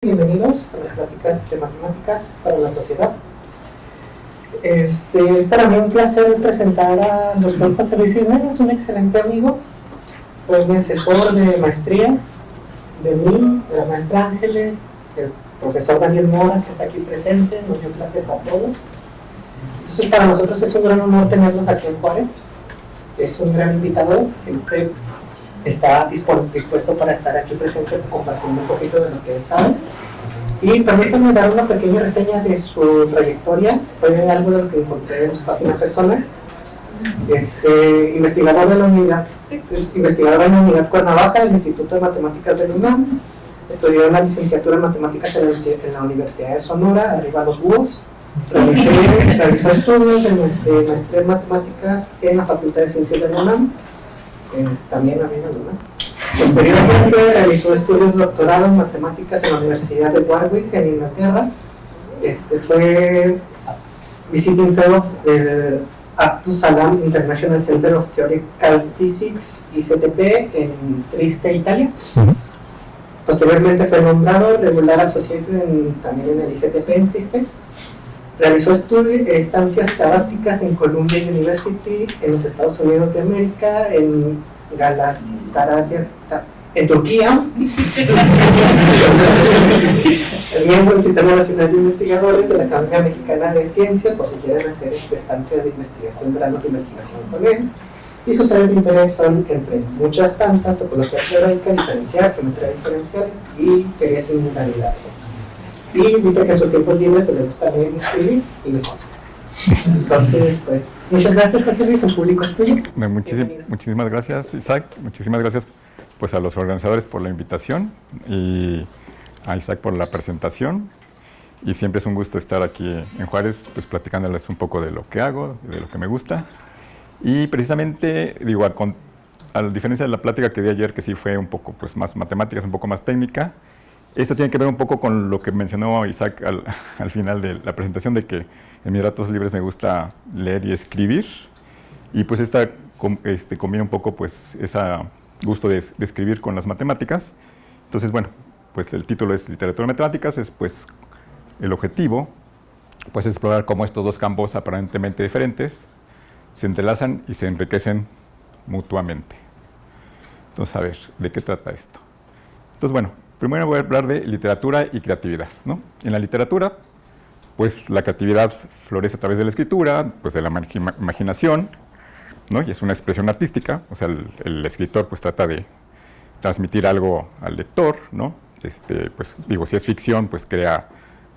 Bienvenidos a las pláticas de matemáticas para la sociedad. Para mí un placer presentar al doctor José Luis Cisneros, un excelente amigo. Fue mi asesor de maestría, de mí, de la maestra Ángeles, del profesor Daniel Mora, que está aquí presente, nos dio clases a todos. Entonces para nosotros es un gran honor tenerlos aquí en Juárez. Es un gran invitador, siempre está dispuesto para estar aquí presente compartiendo un poquito de lo que él sabe. Y permítanme dar una pequeña reseña de su trayectoria. Fue algo de lo que encontré en su página personal. Investigador en la unidad Cuernavaca del Instituto de Matemáticas de la UNAM. Estudió una licenciatura en matemáticas en la Universidad de Sonora, arriba los búhos. Realizó estudios de maestría en matemáticas en la Facultad de Ciencias de la UNAM. También arriba la UNAM. Posteriormente realizó estudios de doctorado en matemáticas en la Universidad de Warwick, en Inglaterra. Fue Visiting Fellow del Abdus Salam International Center of Theoretical Physics, ICTP, en Trieste, Italia. Posteriormente fue nombrado regular associate también en el ICTP en Trieste. Realizó estancias sabáticas en Columbia University, en los Estados Unidos de América, en Galatasaray, en Turquía. Es miembro del Sistema Nacional de Investigadores de la Academia Mexicana de Ciencias, por si quieren hacer estancias de investigación, grados de investigación con él. Y sus áreas de interés son, entre muchas tantas, topología teórica, diferencial, geometría diferencial y teoría de simularidades. Y dice que en sus tiempos libres le gusta leer y escribir, y me consta. Entonces, pues, muchas gracias, José Luis, el público es tuyo. Muchísimas gracias, Isaac. Muchísimas gracias pues, a los organizadores por la invitación y a Isaac por la presentación. Y siempre es un gusto estar aquí en Juárez, pues platicándoles un poco de lo que hago, de lo que me gusta. Y precisamente, digo, a diferencia de la plática que di ayer, que sí fue un poco pues, más matemáticas, un poco más técnica, esta tiene que ver un poco con lo que mencionó Isaac al final de la presentación, de que en mis ratos libres me gusta leer y escribir, y pues esta combina un poco pues ese gusto de escribir con las matemáticas. Entonces, bueno, pues el título es Literatura de Matemáticas, es pues el objetivo, pues es explorar cómo estos dos campos aparentemente diferentes se entrelazan y se enriquecen mutuamente. Entonces, a ver, ¿de qué trata esto? Entonces, bueno, primero voy a hablar de literatura y creatividad, ¿no? En la literatura, pues la creatividad florece a través de la escritura, pues de la imaginación, ¿no? Y es una expresión artística, o sea, el escritor pues trata de transmitir algo al lector, ¿no? Pues digo, si es ficción, pues crea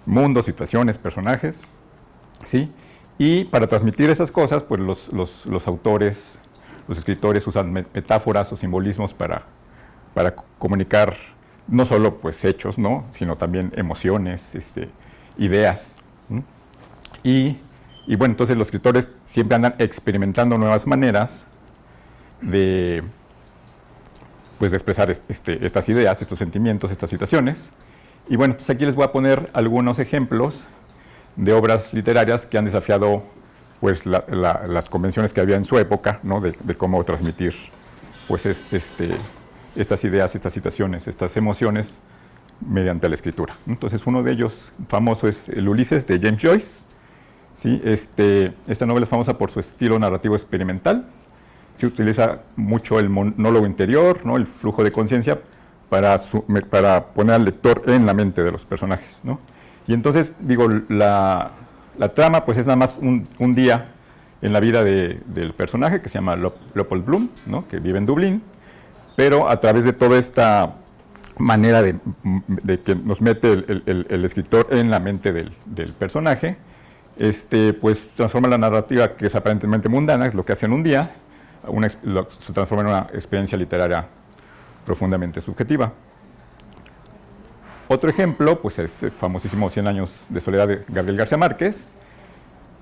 mundos, situaciones, personajes, ¿sí? Y para transmitir esas cosas, pues los autores, los escritores usan metáforas o simbolismos para comunicar no solo pues hechos, ¿no? Sino también emociones, ideas. Y bueno, entonces los escritores siempre andan experimentando nuevas maneras de expresar estas ideas, estos sentimientos, estas situaciones. Y bueno, entonces aquí les voy a poner algunos ejemplos de obras literarias que han desafiado pues las convenciones que había en su época, ¿no? de cómo transmitir pues estas ideas, estas situaciones, estas emociones mediante la escritura. Entonces uno de ellos famoso es el Ulises de James Joyce. ¿Sí? Esta novela es famosa por su estilo narrativo experimental. Se utiliza mucho el monólogo interior, ¿no? El flujo de conciencia para poner al lector en la mente de los personajes, ¿no? Y entonces, digo, la trama pues es nada más un día en la vida del personaje que se llama Leopold Bloom, ¿no? Que vive en Dublín, pero a través de toda esta manera de que nos mete el escritor en la mente del personaje, pues transforma la narrativa que es aparentemente mundana, es lo que hace en un día, se transforma en una experiencia literaria profundamente subjetiva. Otro ejemplo, pues es el famosísimo 100 años de soledad de Gabriel García Márquez.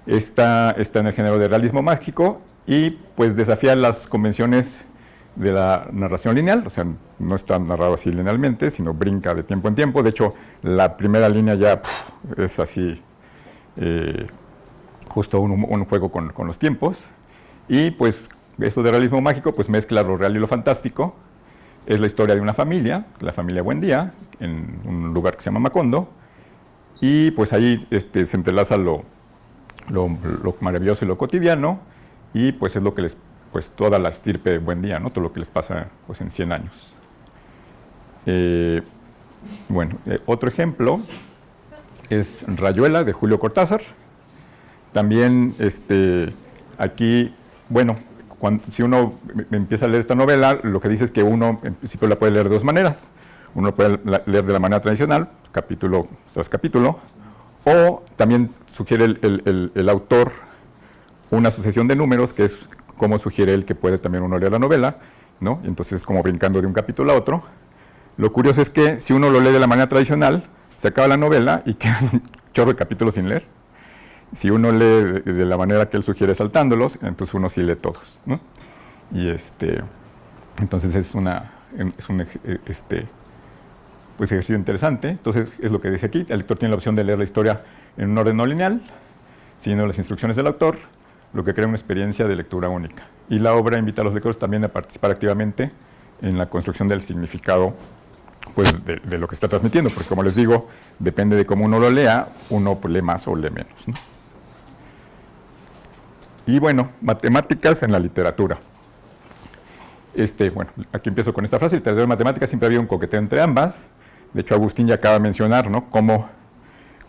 Está en el género de realismo mágico y pues desafía las convenciones de la narración lineal, o sea, no está narrado así linealmente, sino brinca de tiempo en tiempo. De hecho, la primera línea ya es así, justo un juego con los tiempos. Y pues esto de realismo mágico pues mezcla lo real y lo fantástico, Es la historia de una familia, la familia Buendía, en un lugar que se llama Macondo, y pues ahí se entrelaza lo maravilloso y lo cotidiano, y pues es lo que pues toda la estirpe de Buendía, ¿no? Todo lo que les pasa pues en 100 años. Otro ejemplo es Rayuela, de Julio Cortázar. También aquí, si uno empieza a leer esta novela, lo que dice es que uno en principio la puede leer de dos maneras. Uno puede leer de la manera tradicional, capítulo tras capítulo, o también sugiere el autor una sucesión de números, que es como sugiere él que puede también uno leer la novela, ¿no? Entonces, como brincando de un capítulo a otro. Lo curioso es que si uno lo lee de la manera tradicional, se acaba la novela y queda un chorro de capítulos sin leer. Si uno lee de la manera que él sugiere saltándolos, entonces uno sí lee todos, ¿no? Y entonces es un pues ejercicio interesante. Entonces es lo que dice aquí: el lector tiene la opción de leer la historia en un orden no lineal, siguiendo las instrucciones del autor, lo que crea una experiencia de lectura única. Y la obra invita a los lectores también a participar activamente en la construcción del significado pues, de lo que está transmitiendo, porque como les digo, depende de cómo uno lo lea, uno pues, lee más o lee menos, ¿no? Y bueno, matemáticas en la literatura. Aquí empiezo con esta frase: literatura y matemáticas siempre había un coqueteo entre ambas. De hecho, Agustín ya acaba de mencionar, ¿no?, cómo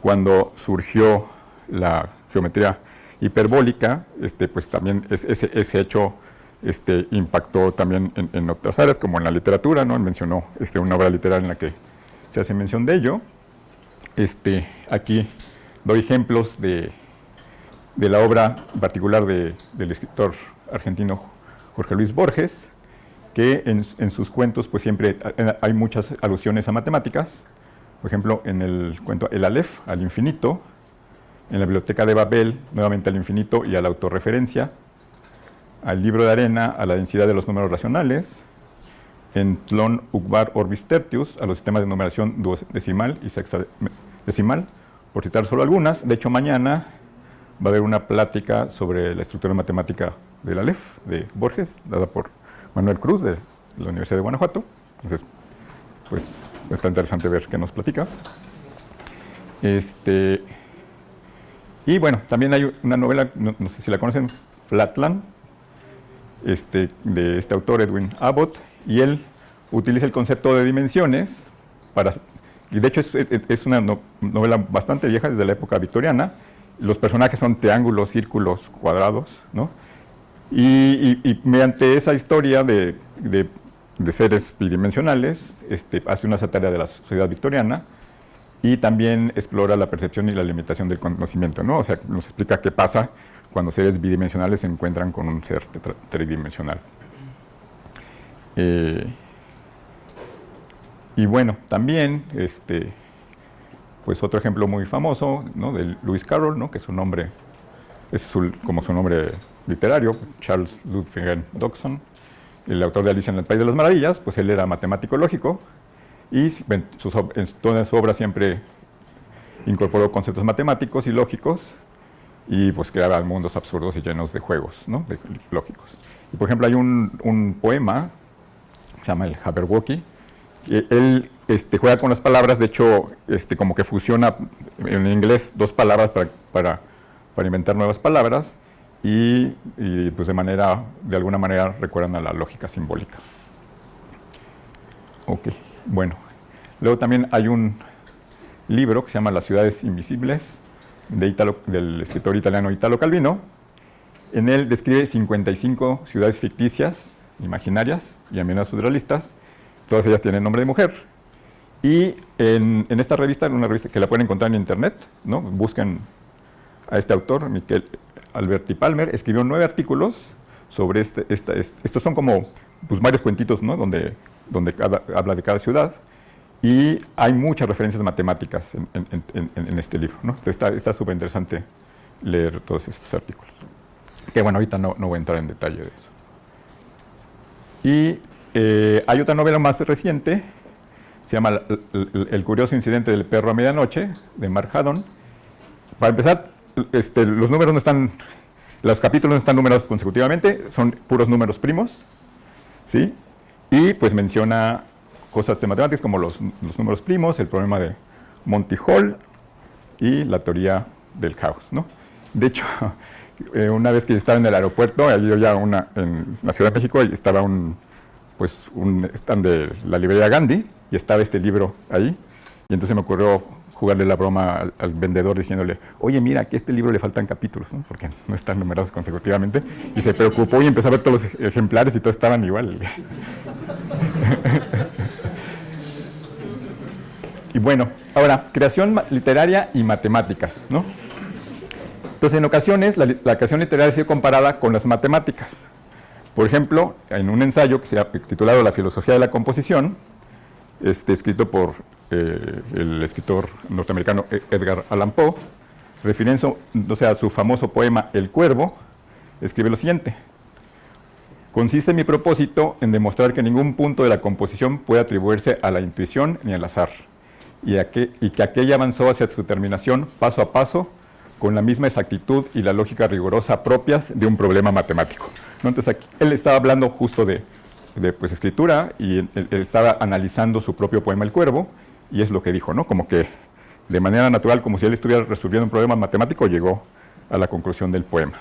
cuando surgió la geometría hiperbólica, pues también ese hecho impactó también en otras áreas, como en la literatura, ¿no? Él mencionó una obra literaria en la que se hace mención de ello. Aquí doy ejemplos de la obra particular del escritor argentino Jorge Luis Borges, que en sus cuentos pues siempre hay muchas alusiones a matemáticas. Por ejemplo, en el cuento El Aleph, al infinito; en la biblioteca de Babel, nuevamente al infinito y a la autorreferencia; al libro de arena, a la densidad de los números racionales; en Tlön Uqbar Orbis Tertius, a los sistemas de numeración duodecimal y sexagesimal, por citar solo algunas. De hecho, mañana va a haber una plática sobre la estructura matemática del Aleph de Borges, dada por Manuel Cruz, de la Universidad de Guanajuato. Entonces, pues está interesante ver qué nos platica. Y bueno, también hay una novela, no sé si la conocen, Flatland, de este autor Edwin Abbott, y él utiliza el concepto de dimensiones y de hecho es una novela bastante vieja, desde la época victoriana. Los personajes son triángulos, círculos, cuadrados, ¿no? Y mediante esa historia de seres bidimensionales, hace una sátira de la sociedad victoriana, y también explora la percepción y la limitación del conocimiento, ¿no? O sea, nos explica qué pasa cuando seres bidimensionales se encuentran con un ser tridimensional. Y bueno, también, pues otro ejemplo muy famoso, ¿no?, de Lewis Carroll, ¿no?, que su nombre es como su nombre literario, Charles Ludwig Dodgson, el autor de Alicia en el País de las Maravillas. Pues él era matemático lógico, y en toda su obra siempre incorporó conceptos matemáticos y lógicos, y pues creaba mundos absurdos y llenos de juegos, ¿no?, lógicos. Y por ejemplo hay un poema que se llama el Jabberwocky. Él juega con las palabras. De hecho, como que fusiona en inglés dos palabras para inventar nuevas palabras, y pues de alguna manera recuerdan a la lógica simbólica. Ok, bueno. Luego también hay un libro que se llama Las ciudades invisibles, del escritor italiano Italo Calvino. En él describe 55 ciudades ficticias, imaginarias y amenazas surrealistas. Todas ellas tienen nombre de mujer. Y en esta revista, en una revista que la pueden encontrar en internet, ¿no?, busquen a este autor, Michel Alberti Palmer, escribió 9 artículos sobre estos son como pues, varios cuentitos, ¿no?, donde habla de cada ciudad, y hay muchas referencias matemáticas en este libro, ¿no? Está súper interesante leer todos estos artículos. Que bueno, ahorita no voy a entrar en detalle de eso. Y hay otra novela más reciente, se llama El curioso incidente del perro a medianoche, de Mark Haddon. Para empezar, los números no están, los capítulos no están numerados consecutivamente, son puros números primos, ¿sí? y pues menciona cosas de matemáticas como los números primos, el problema de Monty Hall y la teoría del caos, ¿no? De hecho, una vez que estaba en el aeropuerto, allí ya en la Ciudad de México, estaba un stand de la librería Gandhi y estaba este libro ahí, y entonces me ocurrió jugarle la broma al vendedor diciéndole, oye, mira, que a este libro le faltan capítulos, ¿no? Porque no están numerados consecutivamente, y se preocupó y empezó a ver todos los ejemplares y todos estaban igual. Y bueno, ahora, creación literaria y matemáticas, ¿no? Entonces, en ocasiones, la creación literaria ha sido comparada con las matemáticas. Por ejemplo, en un ensayo que se ha titulado La filosofía de la composición, escrito por el escritor norteamericano Edgar Allan Poe, refiriéndose a su famoso poema El Cuervo, escribe lo siguiente: consiste mi propósito en demostrar que ningún punto de la composición puede atribuirse a la intuición ni al azar, y que aquella avanzó hacia su terminación paso a paso con la misma exactitud y la lógica rigurosa propias de un problema matemático, ¿no? Entonces aquí él estaba hablando justo de escritura, y él estaba analizando su propio poema El Cuervo, y es lo que dijo, ¿no? Como que de manera natural, como si él estuviera resolviendo un problema matemático, llegó a la conclusión del poema.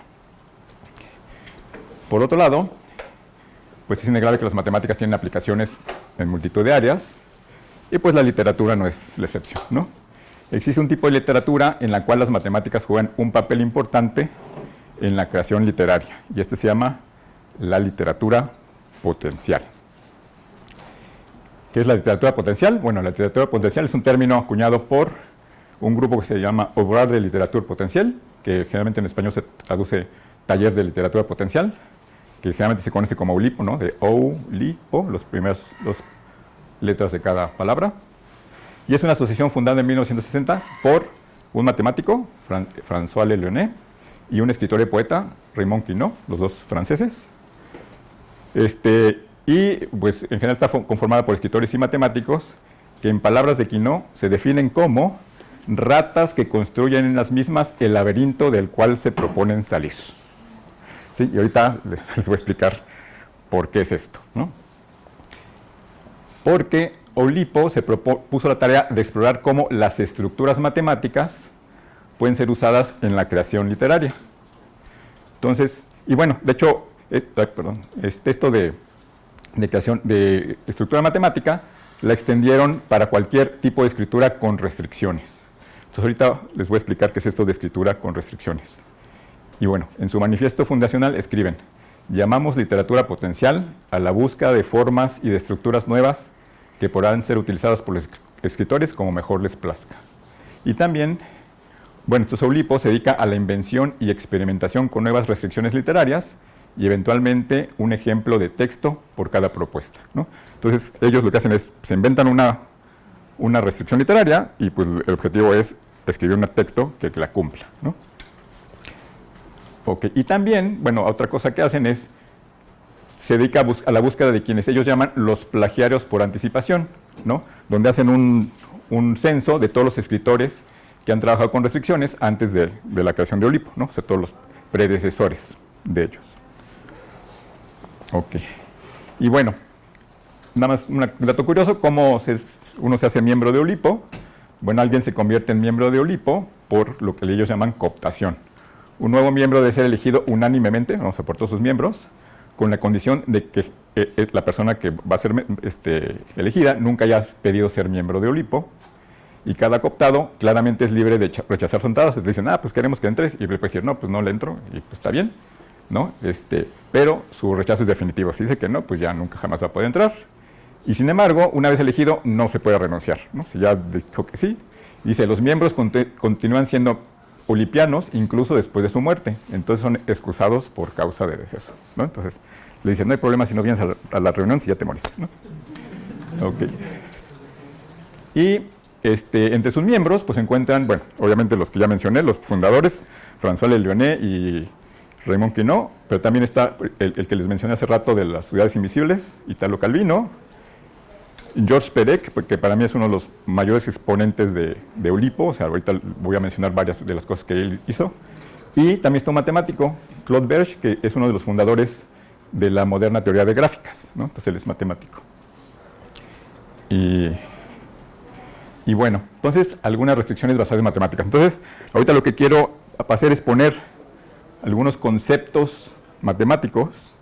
Por otro lado, pues es innegable que las matemáticas tienen aplicaciones en multitud de áreas, y pues la literatura no es la excepción, ¿no? Existe un tipo de literatura en la cual las matemáticas juegan un papel importante en la creación literaria, y se llama la literatura potencial. ¿Qué es la literatura potencial? Bueno, la literatura potencial es un término acuñado por un grupo que se llama Obrar de Literatura Potencial, que generalmente en español se traduce Taller de Literatura Potencial, que generalmente se conoce como ULIPO, ¿no? De O-LIPO, las primeras dos letras de cada palabra. Y es una asociación fundada en 1960 por un matemático, François Lellounet, y un escritor y poeta, Raymond Queneau, los dos franceses. Y pues en general está conformada por escritores y matemáticos que, en palabras de Queneau, se definen como ratas que construyen en las mismas el laberinto del cual se proponen salir. Sí, y ahorita les voy a explicar por qué es esto, ¿no? Porque Oulipo se puso la tarea de explorar cómo las estructuras matemáticas pueden ser usadas en la creación literaria. Entonces, y bueno, de hecho, esto de creación de estructura matemática la extendieron para cualquier tipo de escritura con restricciones. Entonces ahorita les voy a explicar qué es esto de escritura con restricciones. Y bueno, en su manifiesto fundacional escriben: llamamos literatura potencial a la búsqueda de formas y de estructuras nuevas que podrán ser utilizadas por los escritores como mejor les plazca. Y también, bueno, entonces Oulipo se dedica a la invención y experimentación con nuevas restricciones literarias, y eventualmente un ejemplo de texto por cada propuesta, ¿no? Entonces ellos lo que hacen es, se inventan una restricción literaria, y pues el objetivo es escribir un texto que la cumpla, ¿no? Okay. Y también, bueno, otra cosa que hacen es, se dedica a la búsqueda de quienes ellos llaman los plagiarios por anticipación, ¿no? Donde hacen un censo de todos los escritores que han trabajado con restricciones antes de la creación de Oulipo, ¿no? O sea, todos los predecesores de ellos. Ok. Y bueno, nada más un dato curioso: ¿cómo uno se hace miembro de Oulipo? Bueno, alguien se convierte en miembro de Oulipo por lo que ellos llaman cooptación. Un nuevo miembro debe ser elegido unánimemente, vamos a por todos sus miembros, con la condición de que la persona que va a ser elegida nunca haya pedido ser miembro de Oulipo, y cada cooptado claramente es libre de rechazar su entrada. Se dicen, pues queremos que entres, y le puede decir, no, pues no le entro, y pues está bien, ¿no? Pero su rechazo es definitivo. Si dice que no, pues ya nunca jamás va a poder entrar. Y sin embargo, una vez elegido, no se puede renunciar, ¿no? Si ya dijo que sí, dice, los miembros continúan siendo oulipianos incluso después de su muerte, entonces son excusados por causa de deceso, ¿no? Entonces le dicen, no hay problema si no vienes a la reunión si ya te moriste, ¿no? Okay. Y entre sus miembros pues se encuentran, bueno, obviamente los que ya mencioné, los fundadores, François Lellounet y Raymond Queneau, pero también está el que les mencioné hace rato de las ciudades invisibles, Italo Calvino, Georges Perec, que para mí es uno de los mayores exponentes de Oulipo, o sea, ahorita voy a mencionar varias de las cosas que él hizo, y también está un matemático, Claude Berge, que es uno de los fundadores de la moderna teoría de gráficas, ¿no? Entonces él es matemático. Y bueno, entonces algunas restricciones basadas en matemáticas. Entonces, ahorita lo que quiero hacer es poner algunos conceptos matemáticos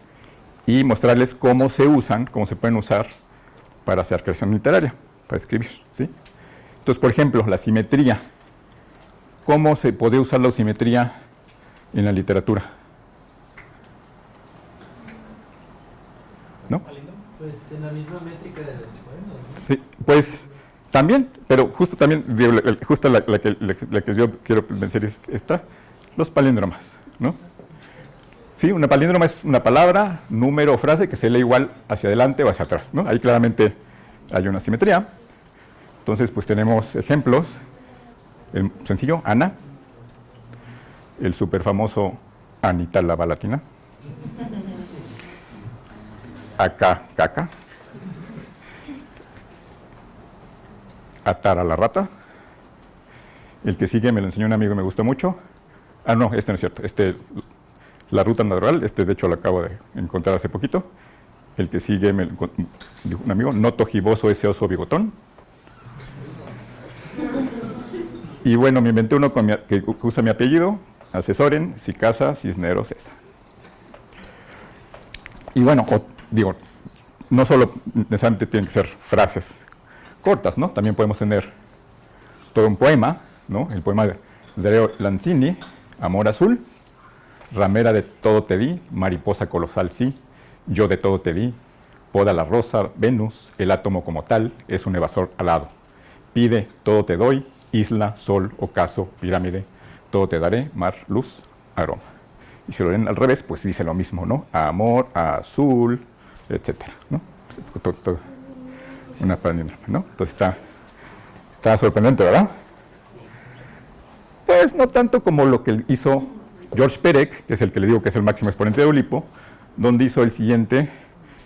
y mostrarles cómo se usan, cómo se pueden usar para hacer creación literaria, para escribir, ¿sí? Entonces, por ejemplo, la simetría. ¿Cómo se puede usar la simetría en la literatura? ¿No? Pues en la misma métrica de los poemas, ¿no? Sí, pues también, pero justo también, justo la que yo quiero mencionar es esta, los palíndromas, ¿no? Sí, una palíndroma es una palabra, número o frase que se lee igual hacia adelante o hacia atrás, ¿no? Ahí claramente hay una simetría. Entonces, pues tenemos ejemplos. El sencillo, Ana. El súper famoso Anita la Balatina. Acá, caca. Atar a la rata. El que sigue me lo enseñó un amigo y me gusta mucho. Ah, no, este no es cierto. La ruta natural, de hecho lo acabo de encontrar hace poquito. El que sigue me dijo un amigo, noto giboso ese oso bigotón. Y bueno, me inventé uno que usa mi apellido, Asesoren, Sicasa, Cisneros, César. Y bueno, no solo necesariamente tienen que ser frases cortas, ¿no? También podemos tener todo un poema, ¿no? El poema de Dario Lanzini, Amor Azul, ramera de todo te di, mariposa colosal sí, yo de todo te di, poda la rosa, Venus, el átomo como tal, es un evasor alado. Pide, todo te doy, isla, sol, ocaso, pirámide, todo te daré, mar, luz, aroma. Y si lo leen al revés, pues dice lo mismo, ¿no? Amor, azul, etcétera, ¿no? Todo una palíndroma, ¿no? Entonces está sorprendente, ¿verdad? Pues no tanto como lo que hizo George Perec, que es el que le digo que es el máximo exponente de Oulipo, donde hizo el siguiente,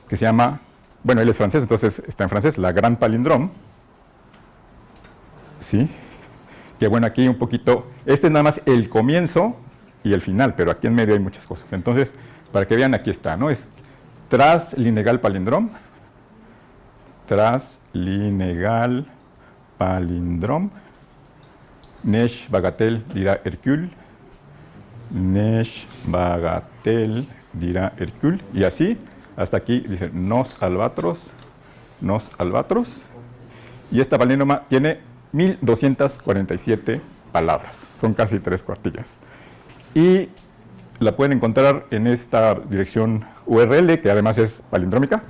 que se llama, bueno, él es francés, entonces está en francés, la Gran Palindrome, ¿sí? Que bueno, aquí un poquito, este es nada más el comienzo y el final, pero aquí en medio hay muchas cosas. Entonces, para que vean, aquí está, ¿no? Es Translineal Palindrome, Translineal Palindrome, Neige Bagatelle dirá Hercule, Neige Bagatelle dirá Hercule, y así, hasta aquí dice nos albatros, y esta palíndroma tiene 1247 palabras, son casi 3 cuartillas. Y la pueden encontrar en esta dirección URL, que además es palindrómica.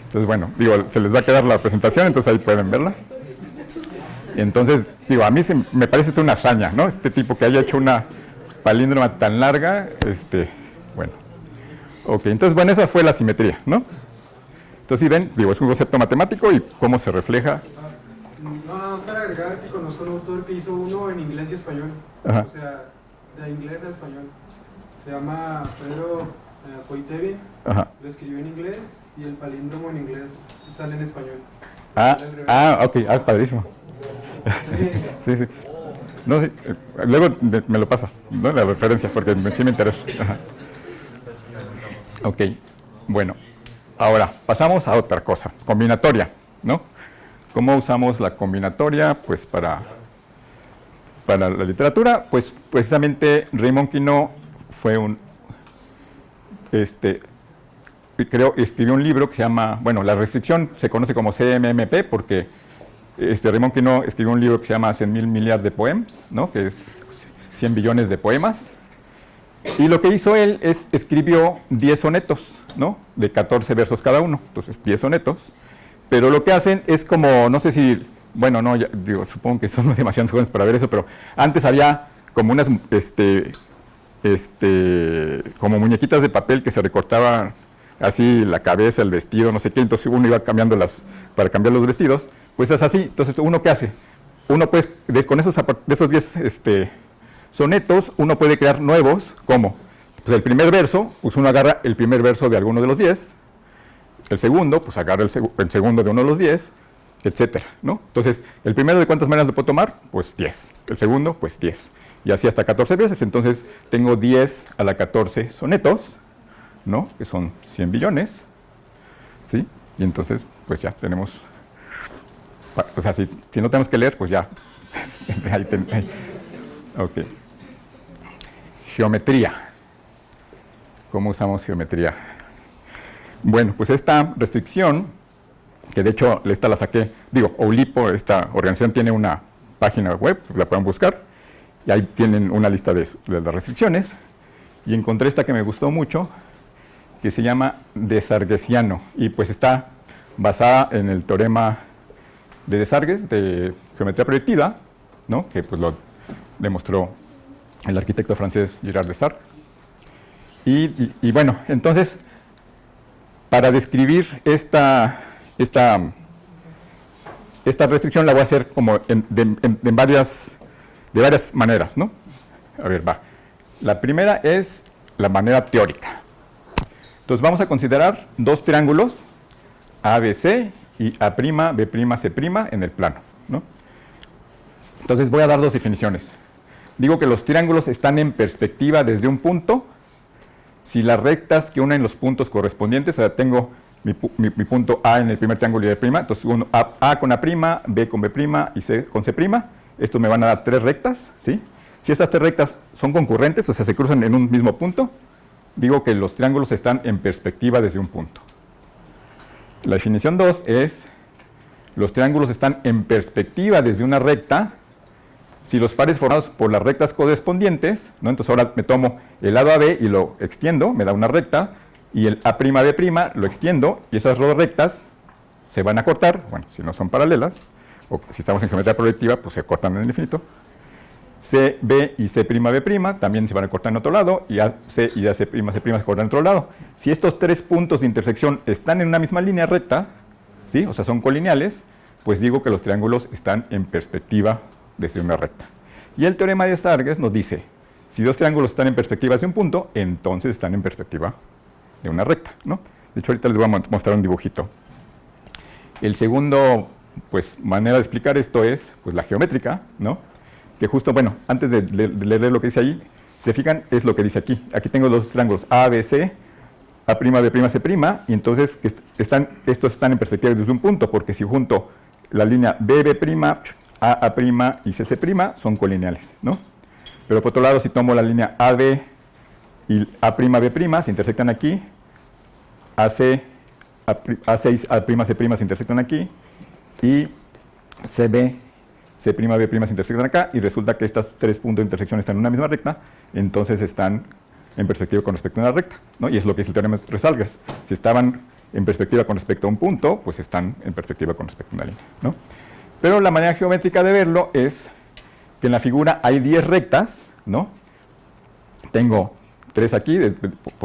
Entonces, bueno, se les va a quedar la presentación, entonces ahí pueden verla. Entonces, a mí me parece una hazaña, ¿no? Este tipo que haya hecho una palíndroma tan larga, bueno. Ok, entonces, bueno, esa fue la simetría, ¿no? Entonces, si ven, es un concepto matemático y cómo se refleja. No, nada más para agregar que conozco un autor que hizo uno en inglés y español. Ajá. O sea, de inglés a español. Se llama Pedro Poitevin. Ajá. Lo escribió en inglés y el palíndromo en inglés sale en español. Ok, padrísimo. Sí. No, sí, luego me lo pasas, ¿no? La referencia, porque sí me interesa. Ajá. Ok, bueno. Ahora, pasamos a otra cosa, combinatoria, ¿no? ¿Cómo usamos la combinatoria? Pues para la literatura, pues precisamente Raymond Queneau fue escribió un libro que se llama, bueno, la restricción se conoce como CMMP porque Raymond Queneau escribió un libro que se llama 100.000 millards de poems, ¿no? Que es 100 billones de poemas. Y lo que hizo él es escribió 10 sonetos, ¿no? De 14 versos cada uno, entonces 10 sonetos. Pero lo que hacen es como, no sé si, bueno, no, supongo que son demasiados jóvenes para ver eso, pero antes había como unas, como muñequitas de papel que se recortaban así la cabeza, el vestido, no sé qué, entonces uno iba cambiando para cambiar los vestidos, pues es así. Entonces, ¿uno qué hace? Uno pues, con de esos 10 sonetos, uno puede crear nuevos, ¿cómo? Pues el primer verso, pues uno agarra el primer verso de alguno de los 10, el segundo, pues agarra el segundo de uno de los 10, etcétera, ¿no? Entonces, ¿el primero de cuántas maneras lo puedo tomar? Pues 10. El segundo, pues 10. y así hasta 14 veces. Entonces tengo 10 a la 14 sonetos, ¿no? Que son 100 billones, ¿sí? Y entonces, pues ya tenemos, o sea, si no tenemos que leer, pues ya. ahí. Ok. Geometría. ¿Cómo usamos geometría? Bueno, pues esta restricción, que de hecho esta la saqué, Oulipo, esta organización tiene una página web, la pueden buscar, y ahí tienen una lista de las restricciones, y encontré esta que me gustó mucho, que se llama Desarguesiano, y pues está basada en el teorema de Desargues, de geometría proyectiva, ¿no? Que pues lo demostró el arquitecto francés Girard Desargues. Y bueno, entonces, para describir esta restricción la voy a hacer como de varias maneras, ¿no? A ver, va. La primera es la manera teórica. Entonces vamos a considerar dos triángulos, ABC y A'B'C' en el plano, ¿no? Entonces voy a dar dos definiciones. Digo que los triángulos están en perspectiva desde un punto si las rectas que unen los puntos correspondientes, o sea, tengo mi punto A en el primer triángulo y B', entonces uno A con A', B con B' y C con C', estos me van a dar tres rectas, ¿sí? Si estas tres rectas son concurrentes, o sea, se cruzan en un mismo punto, digo que los triángulos están en perspectiva desde un punto. La definición 2 es, los triángulos están en perspectiva desde una recta si los pares formados por las rectas correspondientes, ¿no? Entonces ahora me tomo el lado AB y lo extiendo, me da una recta, y el A'B' lo extiendo, y esas dos rectas se van a cortar, bueno, si no son paralelas, o si estamos en geometría proyectiva, pues se cortan en el infinito. CB y C'B' también se van a cortar en otro lado, y AC y AC', se cortan en otro lado. Si estos tres puntos de intersección están en una misma línea recta, ¿sí? O sea, son colineales, pues digo que los triángulos están en perspectiva desde una recta. Y el teorema de Desargues nos dice, si dos triángulos están en perspectiva hacia un punto, entonces están en perspectiva de una recta, ¿no? De hecho, ahorita les voy a mostrar un dibujito. El segundo, pues, manera de explicar esto es, pues, la geométrica, ¿no? Que justo, bueno, antes de leer lo que dice ahí, se fijan, es lo que dice aquí. Aquí tengo los triángulos ABC, A'B'C', y entonces estos están en perspectiva desde un punto, porque si junto la línea BB', AA' y CC' son colineales, ¿no? Pero por otro lado, si tomo la línea AB y A'B' se intersectan aquí, AC y A'C' se intersectan aquí, y CB, C'B' se intersectan acá, y resulta que estos tres puntos de intersección están en una misma recta, entonces están en perspectiva con respecto a una recta, ¿no? Y es lo que dice el teorema de Desargues. Si estaban en perspectiva con respecto a un punto, pues están en perspectiva con respecto a una línea, ¿no? Pero la manera geométrica de verlo es que en la figura hay 10 rectas, ¿no? Tengo 3 aquí,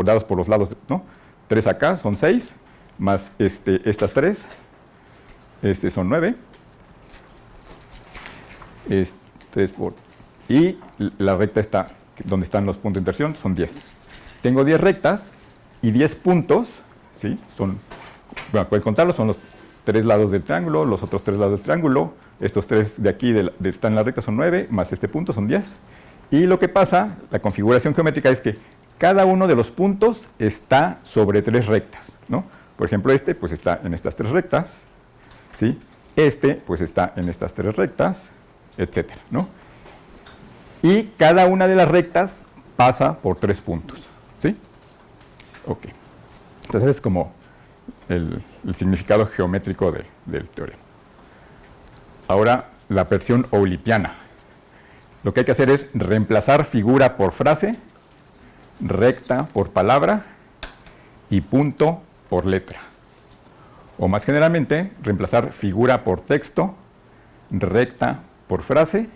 dados por los lados, ¿no? 3 acá, son 6, más estas 3, son 9. Y la recta está, donde están los puntos de intersección, son 10. Tengo 10 rectas y 10 puntos, ¿sí? Son, bueno, pueden contarlos, son los 3 lados del triángulo, los otros 3 lados del triángulo, estos 3 de aquí están en la recta son 9, más este punto son 10. Y lo que pasa, la configuración geométrica es que cada uno de los puntos está sobre 3 rectas, ¿no? Por ejemplo, pues está en estas 3 rectas, ¿sí? Pues está en estas 3 rectas, etcétera, ¿no? Y cada una de las rectas pasa por 3 puntos, ¿sí? Ok. Entonces es como el significado geométrico del teorema. Ahora, la versión eulipiana. Lo que hay que hacer es reemplazar figura por frase, recta por palabra y punto por letra. O más generalmente, reemplazar figura por texto, recta por frase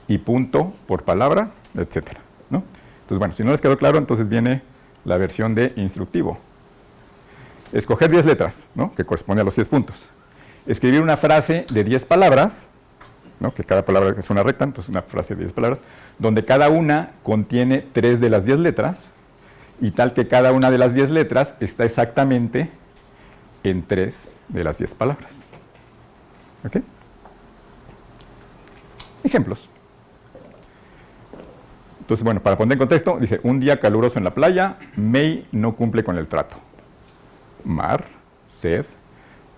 y punto por palabra, etcétera, ¿no? Entonces, bueno, si no les quedó claro, entonces viene la versión de instructivo. Escoger 10 letras, ¿no? Que corresponde a los 10 puntos. Escribir una frase de 10 palabras, ¿no? Que cada palabra es una recta, entonces una frase de 10 palabras, donde cada una contiene 3 de las 10 letras, y tal que cada una de las 10 letras está exactamente en 3 de las 10 palabras. ¿Ok? Ejemplos. Entonces, bueno, para poner en contexto, dice, un día caluroso en la playa, May no cumple con el trato. Mar, sed,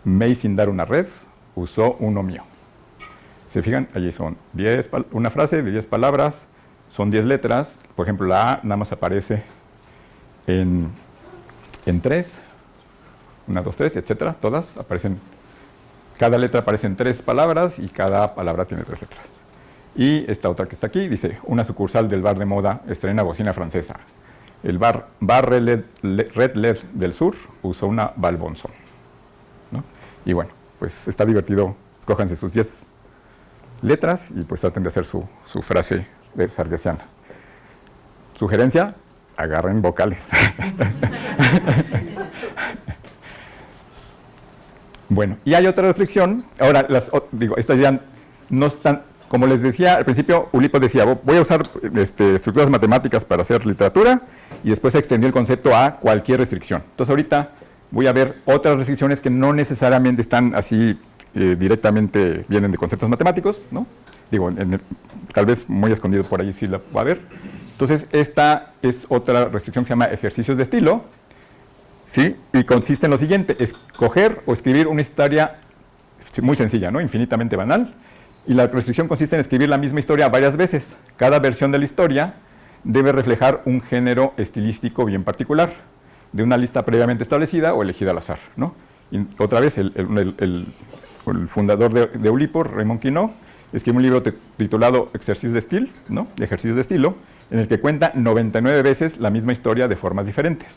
May sin dar una red, usó uno mío. ¿Se fijan? Allí son una frase de 10 palabras, son 10 letras. Por ejemplo, la A nada más aparece en 3, 1, 2, 3, etcétera. Todas aparecen, cada letra aparece en 3 palabras y cada palabra tiene 3 letras. Y esta otra que está aquí dice, una sucursal del bar de moda estrena bocina francesa. El bar Red LED del Sur usó una Valbonson, ¿no? Y bueno, pues está divertido, escójanse sus 10 letras y pues traten de hacer su frase de sargesiana. Sugerencia, agarren vocales. Bueno, y hay otra restricción. Ahora, estas ya no están, como les decía al principio, Ulipo decía, voy a usar estructuras matemáticas para hacer literatura, y después se extendió el concepto a cualquier restricción. Entonces ahorita voy a ver otras restricciones que no necesariamente están así directamente, vienen de conceptos matemáticos, ¿no? Digo, tal vez muy escondido por ahí sí la va a ver. Entonces esta es otra restricción que se llama ejercicios de estilo, ¿sí? Y consiste en lo siguiente, escoger o escribir una historia muy sencilla, ¿no? Infinitamente banal. Y la restricción consiste en escribir la misma historia varias veces. Cada versión de la historia debe reflejar un género estilístico bien particular, de una lista previamente establecida o elegida al azar, ¿no? Y otra vez, el fundador de Ulipo, Raymond Queneau, escribió un libro titulado Exercices de Estilo, ¿no? Ejercicios de estilo, en el que cuenta 99 veces la misma historia de formas diferentes.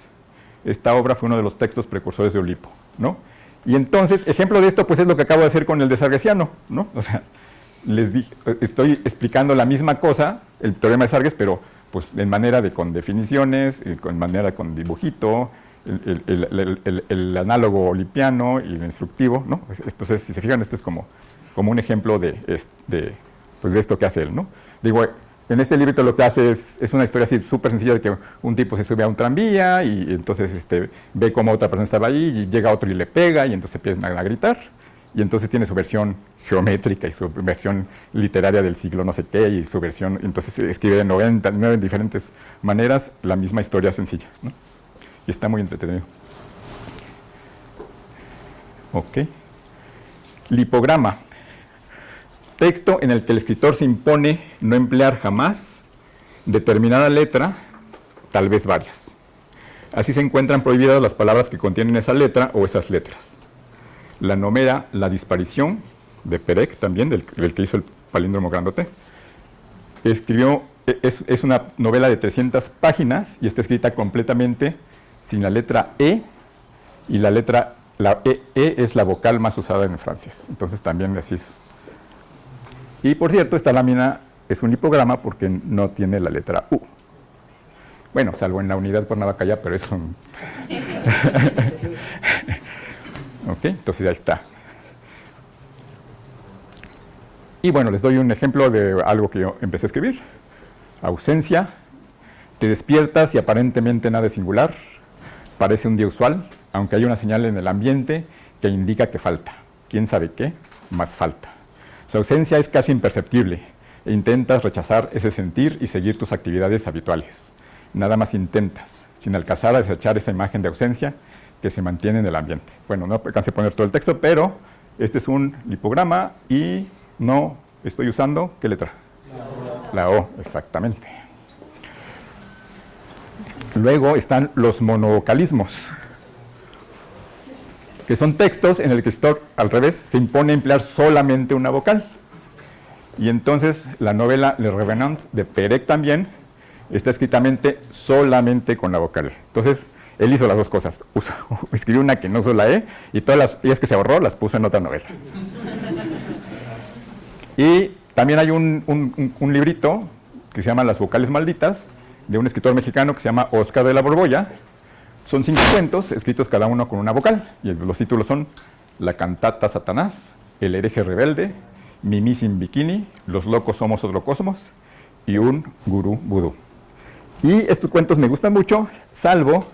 Esta obra fue uno de los textos precursores de Ulipo, ¿no? Y entonces, ejemplo de esto, pues es lo que acabo de hacer con el de Sargesiano, ¿no? O sea, estoy explicando la misma cosa, el teorema de Sarges, pero pues en manera de con definiciones, con manera con dibujito, el análogo olimpiano y el instructivo, ¿no? Entonces, si se fijan, este es como un ejemplo de esto que hace él, ¿no? Digo, en este librito lo que hace es una historia así súper sencilla de que un tipo se sube a un tranvía y entonces ve cómo otra persona estaba ahí y llega otro y le pega y entonces empiezan a gritar. Y entonces tiene su versión geométrica y su versión literaria del siglo no sé qué y su versión, entonces escribe de 99 diferentes maneras la misma historia sencilla, ¿no? Y está muy entretenido. Ok. Lipograma. Texto en el que el escritor se impone no emplear jamás determinada letra, tal vez varias. Así se encuentran prohibidas las palabras que contienen esa letra o esas letras. La novela La disparición, de Perec también, del que hizo el palíndromo grandote, es una novela de 300 páginas y está escrita completamente sin la letra E, y la E es la vocal más usada en francés. Entonces también así es. Y por cierto, esta lámina es un lipograma porque no tiene la letra U. Bueno, salvo en la unidad Cuernavaca, pero es un... Ok, entonces ya está. Y bueno, les doy un ejemplo de algo que yo empecé a escribir. Ausencia. Te despiertas y aparentemente nada es singular. Parece un día usual, aunque hay una señal en el ambiente que indica que falta. ¿Quién sabe qué? Más falta. Su ausencia es casi imperceptible e intentas rechazar ese sentir y seguir tus actividades habituales. Nada más intentas, sin alcanzar a desechar esa imagen de ausencia que se mantiene en el ambiente. Bueno, no alcancé a poner todo el texto, pero este es un lipograma y no estoy usando, ¿qué letra? La O, exactamente. Luego están los monovocalismos, que son textos en el que al revés se impone emplear solamente una vocal. Y entonces la novela Le Revenant de Perec también está escritamente solamente con la vocal. Entonces él hizo las dos cosas, escribió una que no usó la E y todas las E's que se ahorró las puso en otra novela. Y también hay un librito que se llama Las vocales malditas, de un escritor mexicano que se llama Oscar de la Borbolla. Son 5 cuentos, escritos cada uno con una vocal, y los títulos son La cantata Satanás, El hereje rebelde, Mimi sin bikini, Los locos somos otro cosmos y Un gurú vudú. Y estos cuentos me gustan mucho, salvo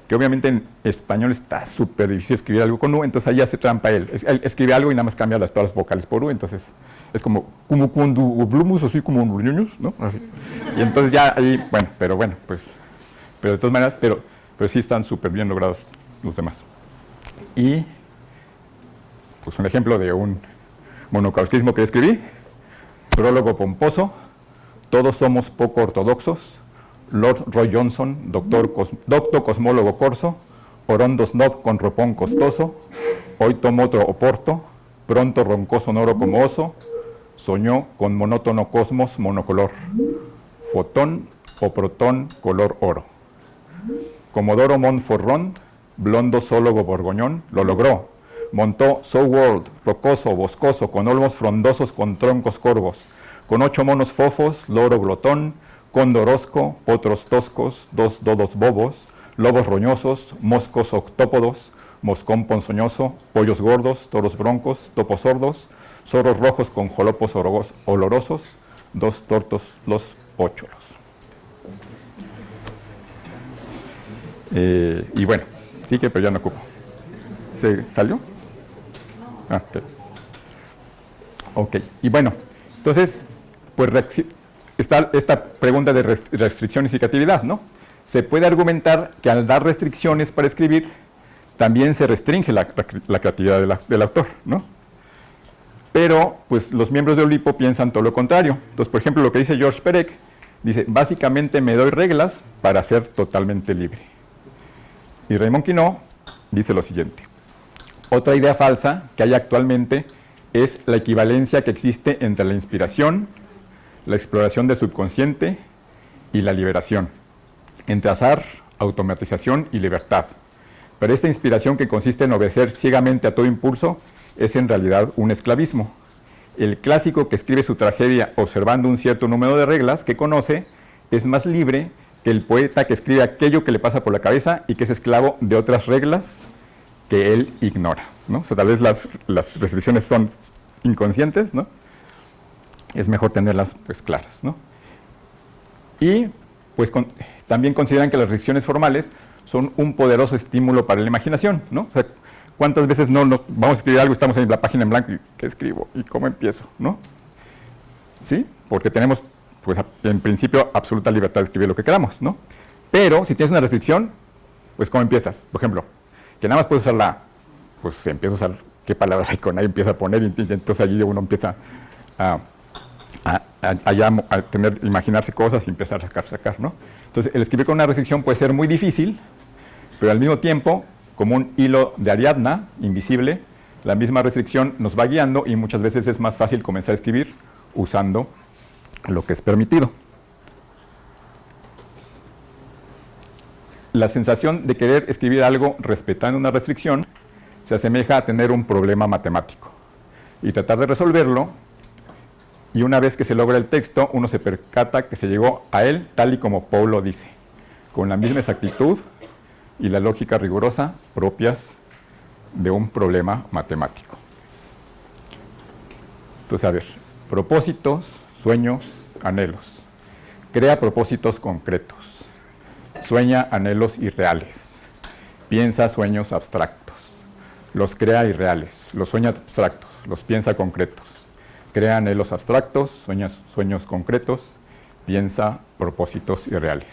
que obviamente en español está súper difícil escribir algo con U, entonces ahí hace trampa él. Él escribe algo y nada más cambia todas las vocales por U, entonces es como cuando blumus, así como un ruñuños, ¿no? Así. Y entonces ya ahí, bueno, pero de todas maneras, pero sí están súper bien logrados los demás. Y pues un ejemplo de un monocausismo que escribí: prólogo pomposo, todos somos poco ortodoxos, Lord Roy Johnson, doctor cosmólogo corso, orondo snob con ropón costoso, hoy tomó otro oporto, pronto roncó sonoro como oso, soñó con monótono cosmos monocolor, fotón o protón color oro. Comodoro Montforrón, blondo zoólogo borgoñón, lo logró, montó So World, rocoso, boscoso, con olmos frondosos con troncos corvos, con 8 monos fofos, loro glotón, condorosco, potros toscos, 2 dodos bobos, lobos roñosos, moscos octópodos, moscón ponzoñoso, pollos gordos, toros broncos, topos sordos, zorros rojos con jolopos olorosos, 2 tortos los pócholos. Y bueno, sí que, pero ya no ocupo. ¿Se salió? Ah, ok, y bueno, entonces, pues está esta pregunta de restricción y citatividad, ¿no? Se puede argumentar que al dar restricciones para escribir, también se restringe la creatividad del autor, ¿no? Pero, pues, los miembros de Oulipo piensan todo lo contrario. Entonces, por ejemplo, lo que dice George Perec, dice, básicamente me doy reglas para ser totalmente libre. Y Raymond Queneau dice lo siguiente: otra idea falsa que hay actualmente es la equivalencia que existe entre la inspiración, la exploración del subconsciente y la liberación, entre azar, automatización y libertad. Pero esta inspiración, que consiste en obedecer ciegamente a todo impulso, es en realidad un esclavismo. El clásico que escribe su tragedia observando un cierto número de reglas que conoce es más libre que el poeta que escribe aquello que le pasa por la cabeza y que es esclavo de otras reglas que él ignora, ¿no? O sea, tal vez las restricciones son inconscientes, ¿no? Es mejor tenerlas, pues, claras, ¿no? Y pues también consideran que las restricciones formales son un poderoso estímulo para la imaginación, ¿no? O sea, ¿cuántas veces no vamos a escribir algo, estamos en la página en blanco y ¿qué escribo? ¿Y cómo empiezo? ¿No? ¿Sí? Porque tenemos, pues, en principio, absoluta libertad de escribir lo que queramos, ¿no? Pero si tienes una restricción, pues, ¿cómo empiezas? Por ejemplo, que nada más puedes usar pues empieza a usar qué palabras hay con ahí, empieza a poner, y entonces allí uno empieza a imaginarse cosas y empezar a sacar, ¿no? Entonces, el escribir con una restricción puede ser muy difícil, pero al mismo tiempo, como un hilo de Ariadna, invisible, la misma restricción nos va guiando y muchas veces es más fácil comenzar a escribir usando lo que es permitido. La sensación de querer escribir algo respetando una restricción se asemeja a tener un problema matemático y tratar de resolverlo, y una vez que se logra el texto, uno se percata que se llegó a él tal y como Poe lo dice, con la misma exactitud y la lógica rigurosa propias de un problema matemático. Entonces, a ver, propósitos, sueños, anhelos. Crea propósitos concretos. Sueña anhelos irreales. Piensa sueños abstractos. Los crea irreales. Los sueña abstractos. Los piensa concretos. Crea anhelos abstractos, sueños concretos, piensa propósitos irreales.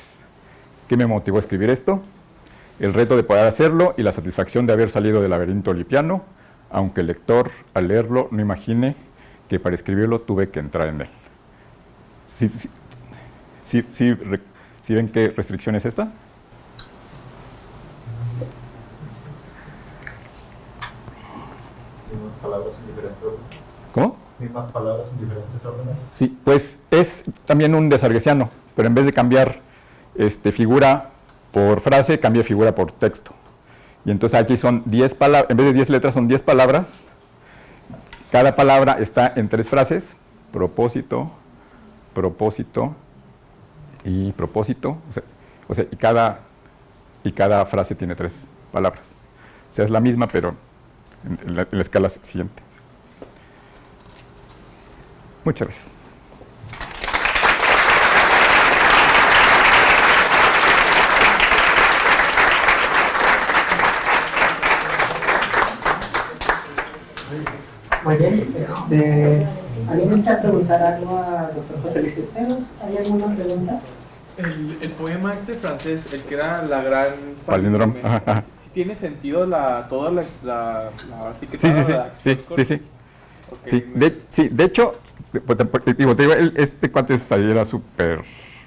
¿Qué me motivó a escribir esto? El reto de poder hacerlo y la satisfacción de haber salido del laberinto olipiano, aunque el lector, al leerlo, no imagine que para escribirlo tuve que entrar en él. ¿Sí ven qué restricción es esta? Mismas palabras en diferentes órdenes. ¿Cómo? Mismas palabras en diferentes órdenes. Sí, pues es también un desarguesiano, pero en vez de cambiar figura por frase, cambia figura por texto. Y entonces aquí son 10 palabras, en vez de 10 letras son 10 palabras. Cada palabra está en 3 frases: propósito, propósito y propósito. O sea, y cada frase tiene 3 palabras. O sea, es la misma, pero en la escala siguiente. Muchas gracias. Muy bien. ¿Alguien desea preguntar algo al doctor José Luis Cisneros? ¿Hay alguna pregunta? El poema francés, el que era la gran Palíndromo. ¿sí tiene sentido toda la así que Sí, toda sí, la sí, acción sí, sí, sí. Ok, Sí, de hecho, te digo, este cuate era súper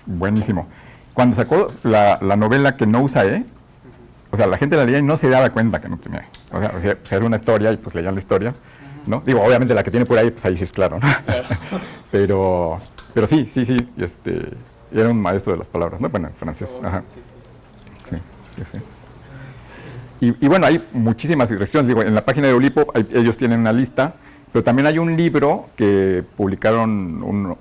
buenísimo. Cuando sacó la novela que no usa o sea, la gente la leía y no se daba cuenta que no tenía O sea, pues era una historia y pues leían la historia, ¿no? Digo, obviamente la que tiene por ahí, pues ahí sí es claro, ¿no? Pero sí, era un maestro de las palabras, ¿no? Bueno, en francés, ajá. Sí. Y bueno, hay muchísimas restricciones. Digo, en la página de Oulipo ellos tienen una lista, pero también hay un libro que publicaron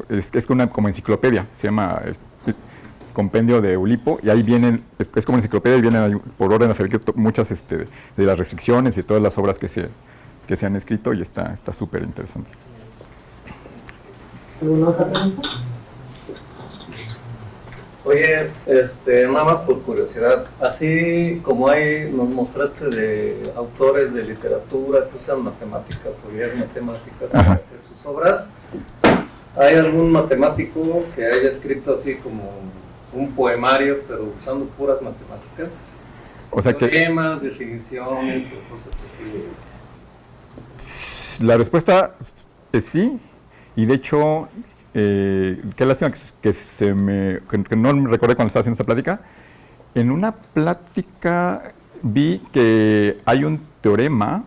es una como enciclopedia, se llama el Compendio de Oulipo, y ahí vienen, es como una enciclopedia y vienen ahí, por orden alfabético muchas de las restricciones y todas las obras que se han escrito, y está súper interesante. ¿Alguna otra pregunta? Oye, nada más por curiosidad, así como nos mostraste de autores de literatura que usan matemáticas o ideas matemáticas para hacer sus obras, ¿hay algún matemático que haya escrito así como un poemario, pero usando puras matemáticas? O sea teoremas, definiciones o cosas así. La respuesta es sí, y de hecho, qué lástima que no me recordé cuando estaba haciendo esta plática. En una plática vi que hay un teorema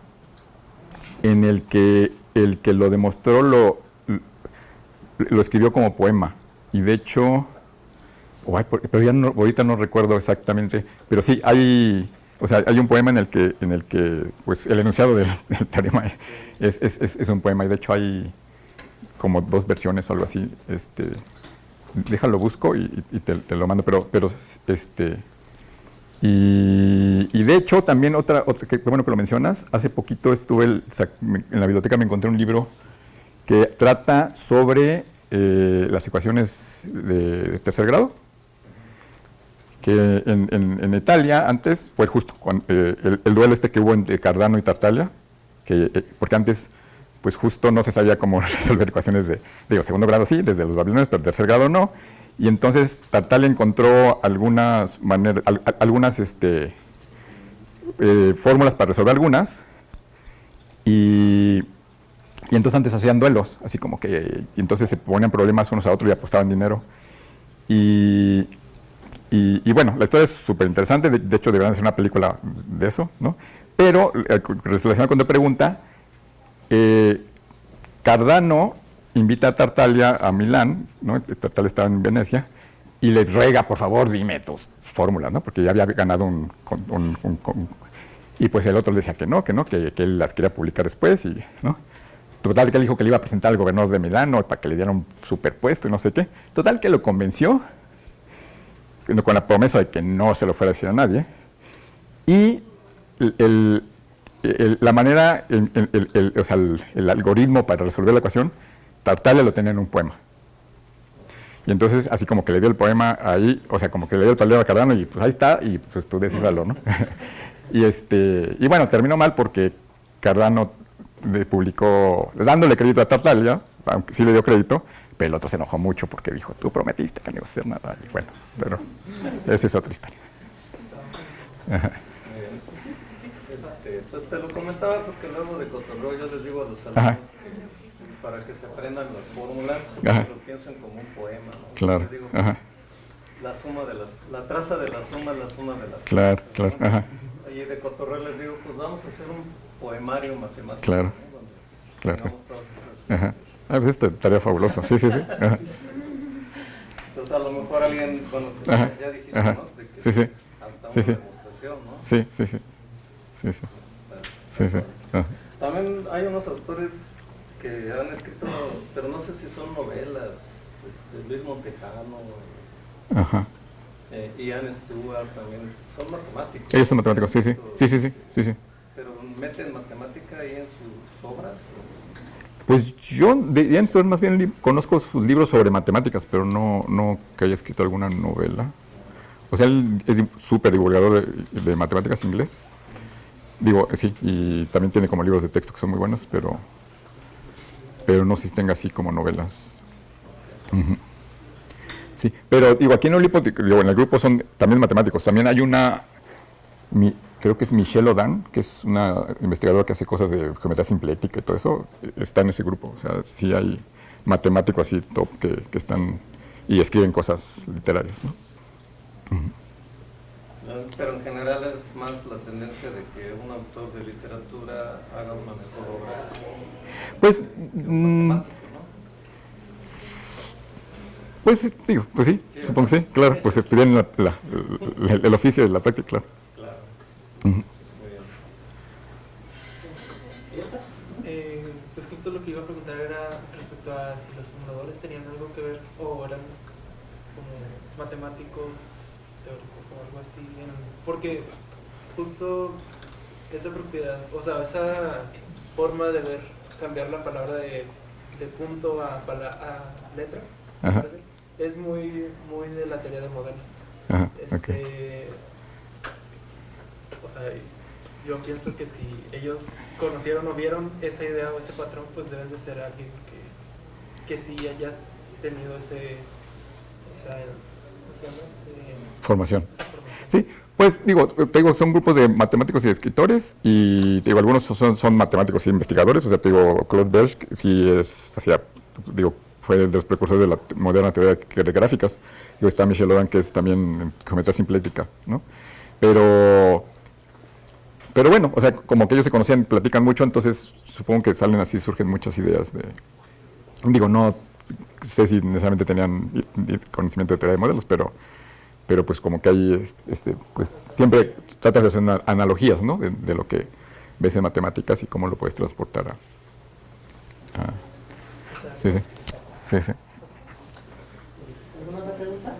en el que lo demostró lo escribió como poema, y de hecho, pero ya ahorita no recuerdo exactamente, pero sí hay un poema en el que pues el enunciado del teorema es un poema, y de hecho hay como 2 versiones o algo así. Déjalo, busco y te lo mando, pero y de hecho también otra que bueno que lo mencionas, hace poquito estuve en la biblioteca, me encontré un libro que trata sobre las ecuaciones de tercer grado, que en Italia antes fue justo el duelo que hubo entre Cardano y Tartaglia, porque antes pues justo no se sabía cómo resolver ecuaciones de segundo grado sí, desde los babilonios, pero tercer grado no, y entonces Tartaglia encontró algunas maneras, fórmulas para resolver algunas, y entonces antes hacían duelos, así como que, y entonces se ponían problemas unos a otros y apostaban dinero, y bueno, la historia es súper interesante, de hecho deberían hacer una película de eso, ¿no? Pero relacionado con tu pregunta, Cardano invita a Tartaglia a Milán, ¿no? Tartaglia estaba en Venecia, y le ruega, por favor, dime tus fórmulas, ¿no? Porque ya había ganado y pues el otro le decía que él las quería publicar después, y, ¿no? Total que él dijo que le iba a presentar al gobernador de Milán, ¿no? Para que le diera un superpuesto y no sé qué. Total que lo convenció, con la promesa de que no se lo fuera a decir a nadie, y la manera, el algoritmo para resolver la ecuación, Tartaglia lo tenía en un poema. Y entonces, así como que le dio el poema ahí, o sea, como que le dio el tablero a Cardano, y pues ahí está, y pues tú descifralo, ¿no? y bueno, terminó mal porque Cardano publicó, dándole crédito a Tartaglia, aunque sí le dio crédito, pero el otro se enojó mucho porque dijo, tú prometiste que no ibas a hacer nada. Y bueno, pero esa es otra historia. Ajá. Pues te lo comentaba porque luego de cotorreo yo les digo a los alumnos que para que se aprendan las fórmulas, lo piensen como un poema, ¿no? Claro. Les digo, la suma de la traza de la suma es la suma de las claro, trazas, claro. ¿no? Ajá. Y de cotorreo les digo, pues vamos a hacer un poemario matemático. Claro, ¿no? claro. Todas esas, Ajá. Pues esta tarea fabulosa, sí. Ajá. Entonces a lo mejor alguien, bueno, ya dijiste, ¿no? De que sí. hasta una Sí. demostración, ¿no? Sí. Ajá. También hay unos autores que han escrito, pero no sé si son novelas, Luis Montejano, Ajá. Ian Stewart también, son matemáticos. Ellos son matemáticos, sí. Pero meten matemática ahí en sus obras. Pues yo de Ian Stewart más bien conozco sus libros sobre matemáticas, pero no que haya escrito alguna novela. O sea, él es súper divulgador de matemáticas inglés. digo, sí, y también tiene como libros de texto que son muy buenos, pero no sé si tenga así como novelas. Ujú. Sí, pero digo, aquí en Olipo, digo, en el grupo son también matemáticos. También hay una, creo que es Michelle Odan, que es una investigadora que hace cosas de geometría simplética y todo eso, está en ese grupo. O sea, sí hay matemáticos así top que están y escriben cosas literarias, ¿no? Ujú. Pero en general es más la tendencia de que un autor de literatura haga una mejor obra Pues, que un matemático, ¿no? pues, digo, pues sí, Sí, supongo que sí, claro, pues se piden el oficio de la práctica, claro. Claro, Ujú. muy bien. Pues justo lo que iba a preguntar era respecto a si los fundadores tenían algo que ver o eran como matemáticos teóricos o algo así, porque justo esa propiedad, o sea, esa forma de ver, cambiar la palabra de punto a letra, Ajá. es muy, muy de la teoría de modelos. Ajá, ok. O sea, yo pienso que si ellos conocieron o vieron esa idea o ese patrón, pues deben de ser alguien que sí hayas tenido esa ¿cómo se llama? Formación. Esa formación. Sí, pues digo, te digo, son grupos de matemáticos y de escritores y te digo, algunos son matemáticos y investigadores, o sea, te digo, Claude Berge, sí es, digo, fue de los precursores de la moderna teoría de gráficas, digo, está Michel Odan, que es también geometría simplética, ¿no? Pero bueno, o sea, como que ellos se conocían, platican mucho, entonces supongo que salen así, surgen muchas ideas de, digo, no sé si necesariamente tenían conocimiento de teoría de modelos, pero pues como que hay, pues siempre tratas de hacer analogías, ¿no? De lo que ves en matemáticas y cómo lo puedes transportar sí, sí, sí, sí. ¿Alguna otra pregunta?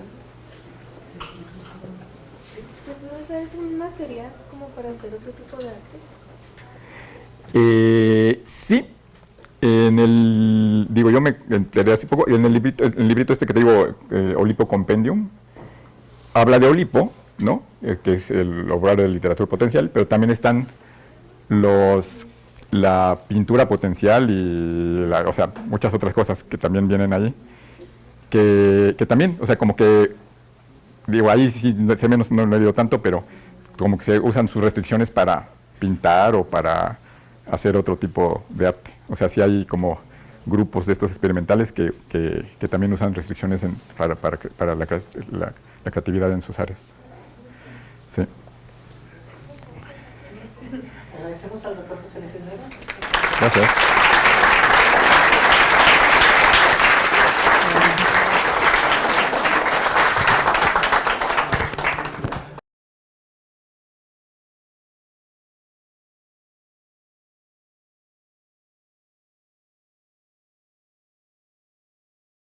¿Se puede usar esas mismas teorías como para hacer otro tipo de arte? Sí, digo, yo me enteré hace poco, en el librito este que te digo, Olipo Compendium, habla de Olipo, ¿no? Que es el obrar de literatura potencial, pero también están la pintura potencial y o sea, muchas otras cosas que también vienen ahí, que también, o sea, como que, digo, ahí sí, sé menos, no lo he leído tanto, pero como que se usan sus restricciones para pintar o para hacer otro tipo de arte. O sea, sí hay como grupos de estos experimentales que también usan restricciones para la creatividad en sus áreas. Sí. Agradecemos al doctor José Luis Cisneros. Gracias.